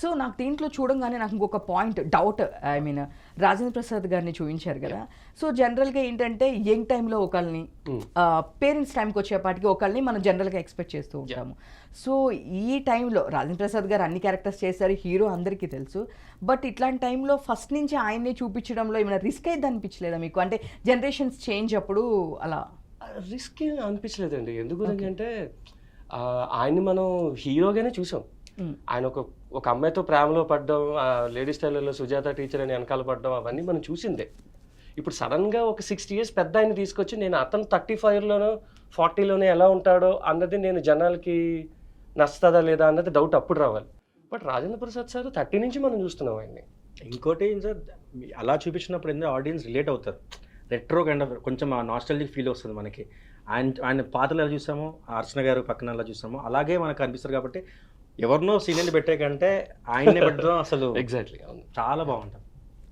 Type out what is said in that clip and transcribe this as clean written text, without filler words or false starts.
So నాకు దీంట్లో చూడంగానే నాకు ఇంకొక point doubt, I mean Rajendra Prasad గారిని చూపించారు కదా. సో జనరల్గా ఏంటంటే యంగ్ టైంలో ఒకళ్ళని, పేరెంట్స్ టైంకి వచ్చేపాటికి ఒకళ్ళని మనం జనరల్గా ఎక్స్పెక్ట్ చేస్తూ ఉంటాము. సో ఈ టైంలో రాజేంద్ర ప్రసాద్ గారు అన్ని క్యారెక్టర్స్ చేశారు, హీరో అందరికీ తెలుసు. బట్ ఇట్లాంటి టైంలో ఫస్ట్ నుంచి ఆయన్ని చూపించడంలో ఏమైనా రిస్క్ అయితే అనిపించలేదా మీకు? అంటే జనరేషన్స్ చేంజ్ అప్పుడు అలా రిస్క్ అనిపించలేదండి. ఎందుకు అంటే ఆయన్ని మనం హీరోగానే చూసాం. ఆయన ఒక అమ్మాయితో ప్రేమలో పడ్డం, లేడీస్ టైలర్లో సుజాత టీచర్ అని వెనకాల పడ్డం, అవన్నీ మనం చూసిందే. ఇప్పుడు సడన్గా ఒక 60 years పెద్ద ఆయన తీసుకొచ్చి నేను అతను 35లోనో 40లోనే ఎలా ఉంటాడో అన్నది నేను జనాలకి నచ్చుతుందా లేదా అన్నది డౌట్ అప్పుడు రావాలి. బట్ రాజేంద్ర ప్రసాద్ సార్ 30 నుంచి మనం చూస్తున్నాం ఆయన్ని. ఇంకోటి సార్, అలా చూపించినప్పుడు ఎందుకంటే ఆడియన్స్ రిలేట్ అవుతారు. రెట్రో కైండ్ ఆఫ్ కొంచెం ఆ నాస్టాలజిక్ ఫీల్ వస్తుంది మనకి. ఆయన పాటలు ఎలా చూసామో, అర్చన గారు పక్కన ఎలా చూసామో అలాగే మనకు అనిపిస్తారు. కాబట్టి ఎవరినో సీనియర్ని పెట్టే కంటే ఆయన్నే పెట్టడం అసలు ఎగ్జాక్ట్లీ చాలా బాగుంటుంది.